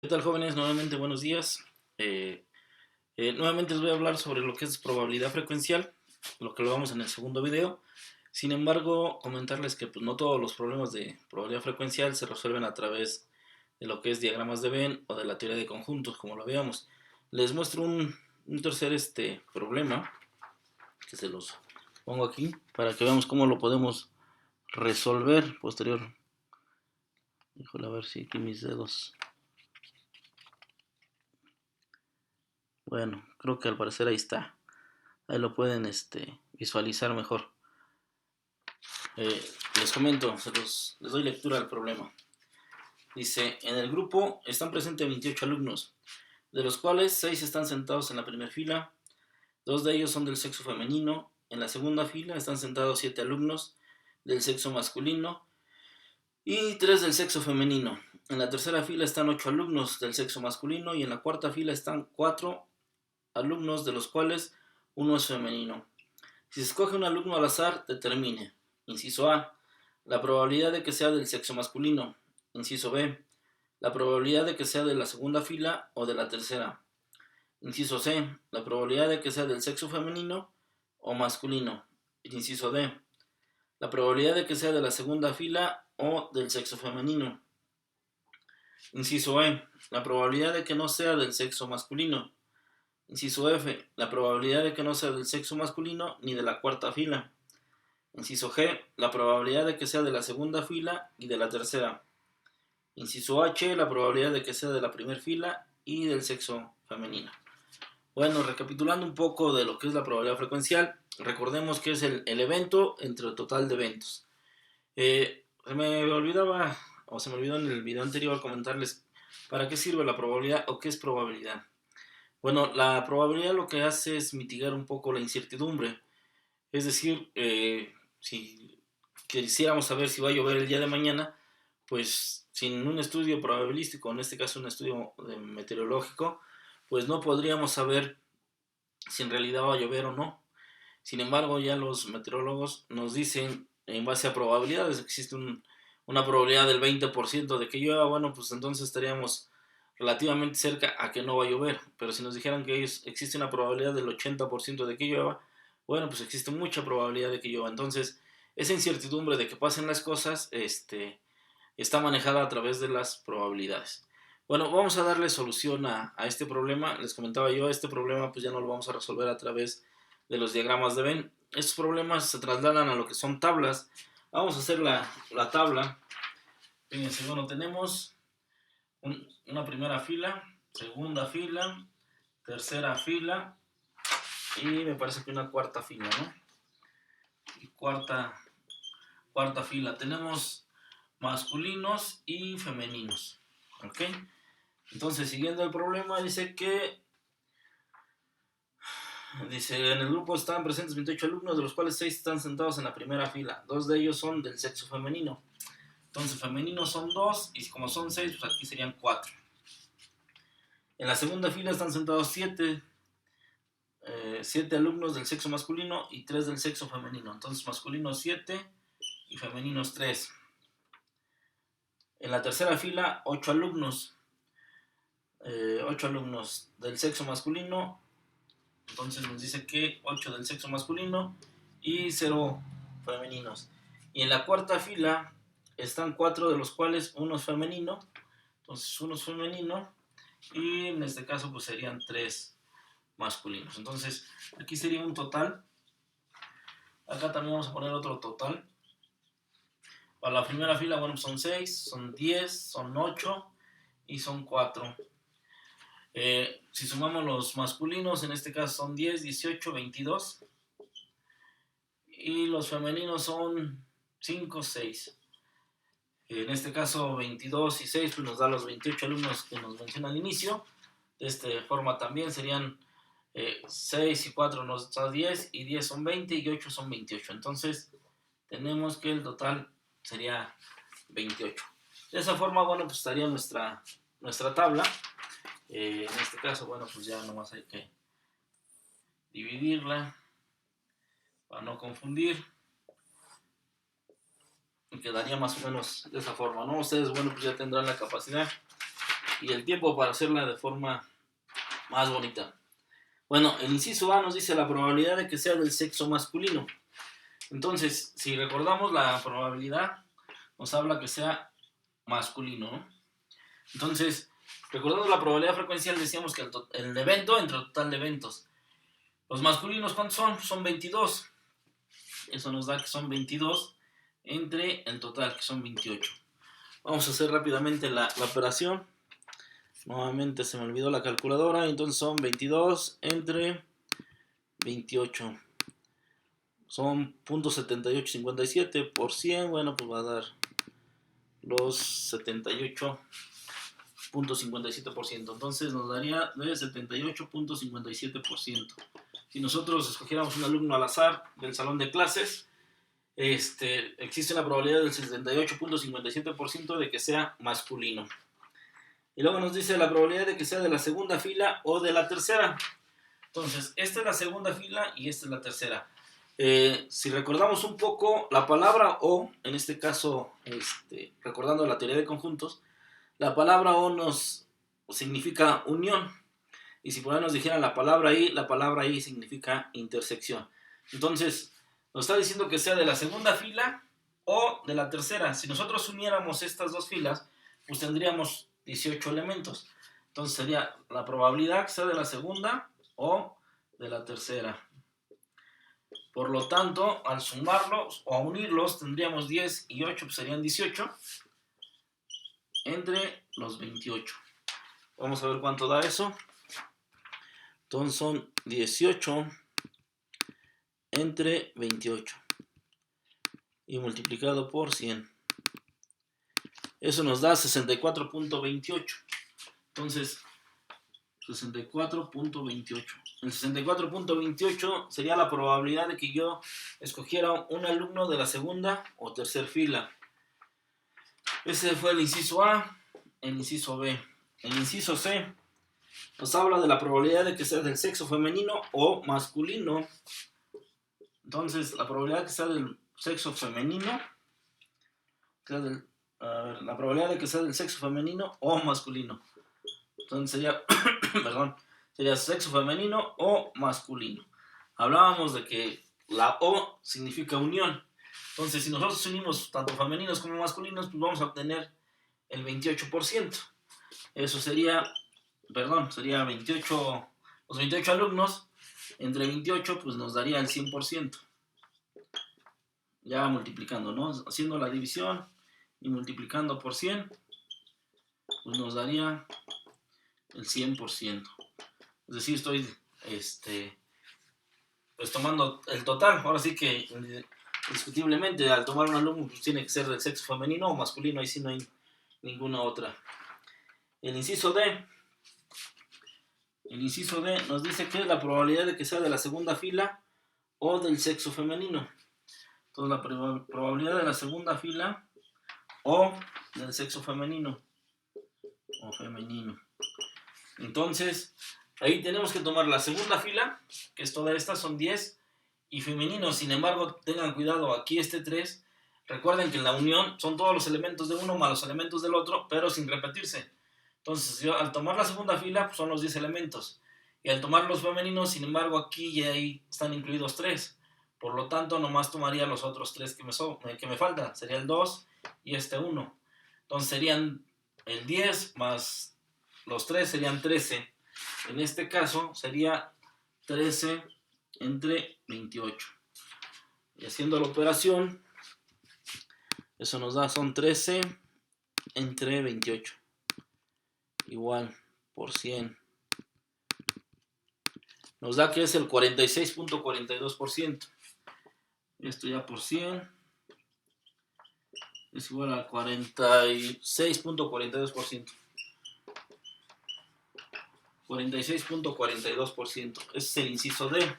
¿Qué tal, jóvenes? Nuevamente buenos días. Eh, Nuevamente les voy a hablar sobre lo que es probabilidad frecuencial, lo que lo vamos en el segundo video. Sin embargo, comentarles que pues, no todos los problemas de probabilidad frecuencial se resuelven a través de lo que es diagramas de Venn o de la teoría de conjuntos, como lo veíamos. Les muestro un tercer problema, que se los pongo aquí, para que veamos cómo lo podemos resolver posterior. Híjole, a ver si aquí mis dedos. Bueno, creo que al parecer ahí está. Ahí lo pueden visualizar mejor. Eh, Les comento, les doy lectura al problema. Dice, en el grupo están presentes 28 alumnos, de los cuales 6 están sentados en la primera fila, 2 de ellos son del sexo femenino, en la segunda fila están sentados 7 alumnos del sexo masculino y 3 del sexo femenino. En la tercera fila están 8 alumnos del sexo masculino y en la cuarta fila están 4 alumnos, de los cuales uno es femenino. Si se escoge un alumno al azar, determine. Inciso A. La probabilidad de que sea del sexo masculino. Inciso B. La probabilidad de que sea de la segunda fila o de la tercera. Inciso C. La probabilidad de que sea del sexo femenino o masculino. Inciso D. La probabilidad de que sea de la segunda fila o del sexo femenino. Inciso E. La probabilidad de que no sea del sexo masculino. Inciso F. La probabilidad de que no sea del sexo masculino ni de la cuarta fila. Inciso G. La probabilidad de que sea de la segunda fila y de la tercera. Inciso H. La probabilidad de que sea de la primera fila y del sexo femenino. Bueno, recapitulando un poco de lo que es la probabilidad frecuencial, recordemos que es el evento entre el total de eventos. Se me olvidaba, o se me olvidó en el video anterior comentarles para qué sirve la probabilidad o qué es probabilidad. Bueno, la probabilidad lo que hace es mitigar un poco la incertidumbre. Es decir, si quisiéramos saber si va a llover el día de mañana, pues sin un estudio probabilístico, en este caso un estudio meteorológico, pues no podríamos saber si en realidad va a llover o no. Sin embargo, ya los meteorólogos nos dicen en base a probabilidades, existe una probabilidad del 20% de que llueva, bueno, pues entonces estaríamos relativamente cerca a que no va a llover. Pero si nos dijeran que existe una probabilidad del 80% de que llueva, bueno, pues existe mucha probabilidad de que llueva. Entonces, esa incertidumbre de que pasen las cosas, está manejada a través de las probabilidades. Bueno, vamos a darle solución a este problema. Les comentaba yo, este problema pues ya no lo vamos a resolver a través de los diagramas de Venn. Estos problemas se trasladan a lo que son tablas. Vamos a hacer la tabla. Fíjense, bueno, tenemos una primera fila, segunda fila, tercera fila y me parece que una cuarta fila, ¿no? Y cuarta fila. Tenemos masculinos y femeninos. ¿Ok? Entonces, siguiendo el problema, dice, en el grupo están presentes 28 alumnos, de los cuales 6 están sentados en la primera fila. 2 de ellos son del sexo femenino. Entonces, femeninos son 2 y como son 6, pues aquí serían 4. En la segunda fila están sentados 7 alumnos del sexo masculino y 3 del sexo femenino. Entonces, masculinos 7 y femeninos 3. En la tercera fila, 8 alumnos. 8 alumnos del sexo masculino. Entonces nos dice que 8 del sexo masculino y 0 femeninos. Y en la cuarta fila están 4 de los cuales uno es femenino. Entonces uno es femenino y en este caso pues serían 3 masculinos. Entonces aquí sería un total. Acá también vamos a poner otro total. Para la primera fila, bueno, son 6, son 10, son 8 y son 4. Si sumamos los masculinos, en este caso son 10, 18, 22. Y los femeninos son 5, 6. En este caso 22 y 6 pues nos da los 28 alumnos que nos menciona al inicio. De esta forma también serían 6 y 4 nos da 10 y 10 son 20 y 8 son 28. Entonces tenemos que el total sería 28. De esa forma, bueno, pues estaría nuestra tabla. En este caso, bueno, pues ya nomás hay que dividirla para no confundir. Y quedaría más o menos de esa forma, ¿no? Ustedes, bueno, pues ya tendrán la capacidad y el tiempo para hacerla de forma más bonita. Bueno, el inciso A nos dice la probabilidad de que sea del sexo masculino. Entonces, si recordamos, la probabilidad nos habla que sea masculino, ¿no? Entonces, recordando la probabilidad frecuencial, decíamos que el evento entre el total de eventos. Los masculinos, ¿cuántos son? Son 22. Eso nos da que son 22 entre el total, que son 28. Vamos a hacer rápidamente la operación. Nuevamente se me olvidó la calculadora. Entonces son 22 entre 28. Son .7857 por 100. Bueno, pues va a dar los 78.57%. Entonces nos daría de 78.57%. Si nosotros escogiéramos un alumno al azar del salón de clases, existe una probabilidad del 78.57% de que sea masculino. Y luego nos dice la probabilidad de que sea de la segunda fila o de la tercera. Entonces, esta es la segunda fila y esta es la tercera. Si recordamos un poco, la palabra O, en este caso, recordando la teoría de conjuntos, la palabra O nos significa unión. Y si por ahí nos dijeran la palabra I significa intersección. Entonces, nos está diciendo que sea de la segunda fila o de la tercera. Si nosotros uniéramos estas dos filas, pues tendríamos 18 elementos. Entonces sería la probabilidad que sea de la segunda o de la tercera. Por lo tanto, al sumarlos o a unirlos, tendríamos 10 y 8, pues serían 18 entre los 28. Vamos a ver cuánto da eso. Entonces son 18 entre 28 y multiplicado por 100. Eso nos da 64.28. Entonces, 64.28. El 64.28 sería la probabilidad de que yo escogiera un alumno de la segunda o tercera fila. Ese fue el inciso A. El inciso B. El inciso C nos habla de la probabilidad de que sea del sexo femenino o masculino. Entonces, la probabilidad de que sea del sexo femenino, la probabilidad de que sea del sexo femenino o masculino. Entonces sería, perdón, sería sexo femenino o masculino. Hablábamos de que la O significa unión. Entonces, si nosotros unimos tanto femeninos como masculinos, pues vamos a obtener el 28%. Eso sería, sería 28, los 28 alumnos entre 28, pues nos daría el 100%. Ya multiplicando, ¿no? Haciendo la división y multiplicando por 100, pues nos daría el 100%. Es decir, estoy pues tomando el total. Ahora sí que indiscutiblemente al tomar un alumno pues tiene que ser del sexo femenino o masculino, ahí sí no hay ninguna otra. El inciso D nos dice que es la probabilidad de que sea de la segunda fila o del sexo femenino. Entonces la probabilidad de la segunda fila o del sexo femenino o femenino. Entonces, ahí tenemos que tomar la segunda fila, que es toda esta, son 10, y femenino. Sin embargo, tengan cuidado, aquí 3, recuerden que en la unión son todos los elementos de uno más los elementos del otro, pero sin repetirse. Entonces, yo, al tomar la segunda fila, pues son los 10 elementos. Y al tomar los femeninos, sin embargo, aquí y ahí están incluidos 3. Por lo tanto, nomás tomaría los otros 3 que me faltan. Sería el 2 y 1. Entonces serían el 10 más los 3 serían 13. En este caso sería 13 entre 28. Y haciendo la operación, eso nos da, son 13 entre 28. Igual por 100. Nos da que es el 46.42%. Esto ya por 100 es igual al 46.42%. 46.42%. Ese es el inciso D.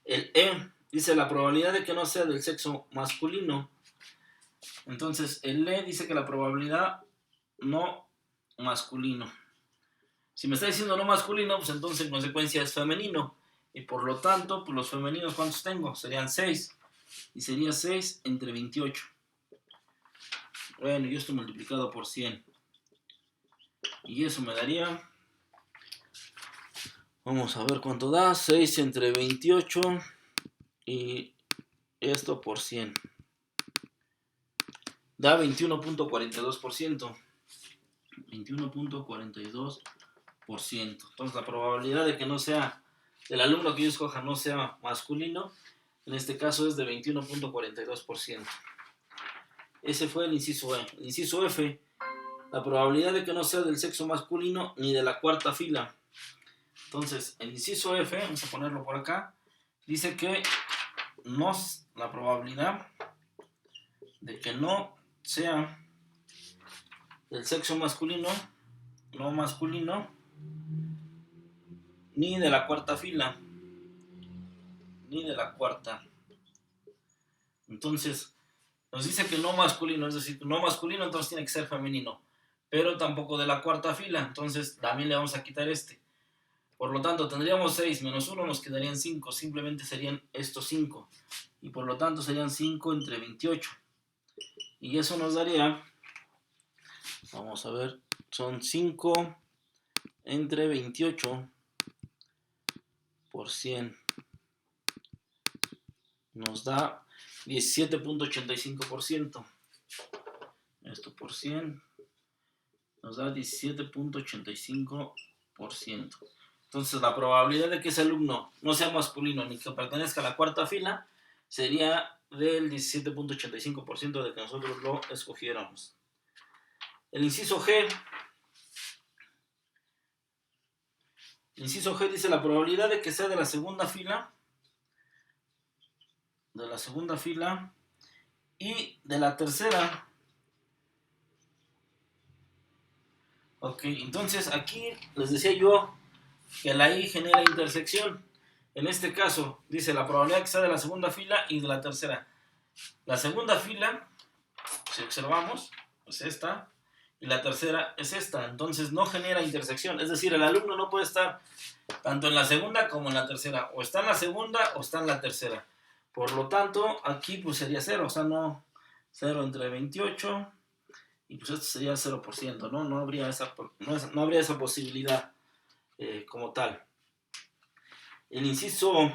El E dice la probabilidad de que no sea del sexo masculino. Entonces, el E dice que la probabilidad no masculino. Si me está diciendo no masculino, pues entonces en consecuencia es femenino. Y por lo tanto, pues los femeninos, ¿cuántos tengo? Serían 6. Y sería 6 entre 28. Bueno, y esto multiplicado por 100. Y eso me daría, vamos a ver cuánto da, 6 entre 28 y esto por 100. Da 21.42%. 21.42%. Entonces la probabilidad de que no sea, del alumno que yo escoja no sea masculino, en este caso es de 21.42%. Ese fue el inciso E. El inciso F, la probabilidad de que no sea del sexo masculino ni de la cuarta fila. Entonces, el inciso F, vamos a ponerlo por acá, dice que la probabilidad de que no sea del sexo masculino, no masculino, ni de la cuarta fila, ni de la cuarta. Entonces, nos dice que no masculino, es decir, no masculino, entonces tiene que ser femenino, pero tampoco de la cuarta fila, entonces también le vamos a quitar este. Por lo tanto, tendríamos 6 menos 1, nos quedarían 5, simplemente serían estos 5, y por lo tanto serían 5 entre 28. Y eso nos daría, vamos a ver, son 5 entre 28 por 100. Nos da 17.85%. Esto por 100 nos da 17.85%. Entonces la probabilidad de que ese alumno no sea masculino ni que pertenezca a la cuarta fila sería del 17.85% de que nosotros lo escogiéramos. El inciso G. El inciso G dice la probabilidad de que sea de la segunda fila. De la segunda fila y de la tercera. Ok, entonces aquí les decía yo que la I genera intersección. En este caso, dice la probabilidad que sea de la segunda fila y de la tercera. La segunda fila, si observamos, es esta, y la tercera es esta. Entonces no genera intersección. Es decir, el alumno no puede estar tanto en la segunda como en la tercera. O está en la segunda o está en la tercera. Por lo tanto, aquí pues sería 0. O sea, no 0 entre 28. Y pues esto sería 0%, ¿no? No habría esa posibilidad como tal. El inciso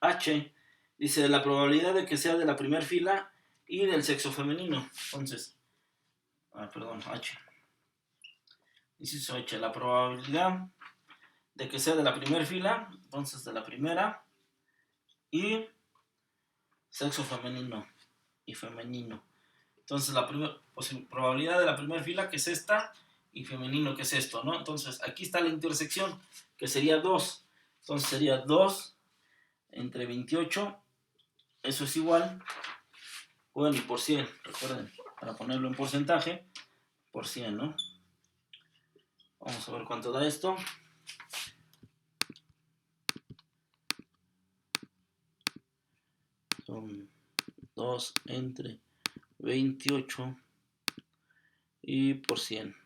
H dice la probabilidad de que sea de la primera fila y del sexo femenino. Entonces, H. Inciso H, la probabilidad de que sea de la primera fila, entonces de la primera, y sexo femenino y femenino. Entonces la probabilidad de la primera fila, que es esta, y femenino, que es esto, ¿no? Entonces aquí está la intersección, que sería 2. Entonces sería 2 entre 28, eso es igual, bueno, y por 100, recuerden, para ponerlo en porcentaje, por 100, ¿no? Vamos a ver cuánto da esto. Son 2 entre 28 y por 100.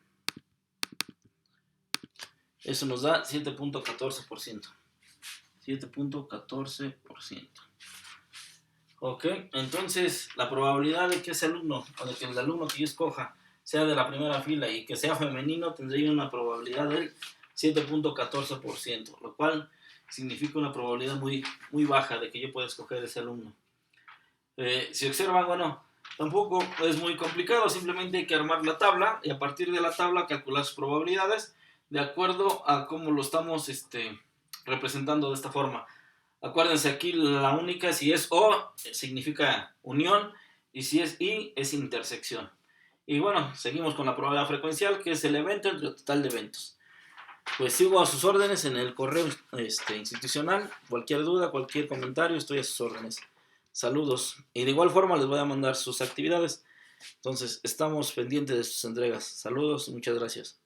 Eso nos da 7.14%. 7.14%. Ok, entonces la probabilidad de que ese alumno, o de que el alumno que yo escoja sea de la primera fila y que sea femenino, tendría una probabilidad del 7.14%, lo cual significa una probabilidad muy, muy baja de que yo pueda escoger ese alumno. Si observan, bueno, tampoco es muy complicado, simplemente hay que armar la tabla y a partir de la tabla calcular sus probabilidades de acuerdo a cómo lo estamos representando de esta forma. Acuérdense, aquí la única, si es O, significa unión, y si es I, es intersección. Y bueno, seguimos con la probabilidad frecuencial, que es el evento entre el total de eventos. Pues sigo a sus órdenes en el correo institucional. Cualquier duda, cualquier comentario, estoy a sus órdenes. Saludos. Y de igual forma les voy a mandar sus actividades. Entonces, estamos pendientes de sus entregas. Saludos, muchas gracias.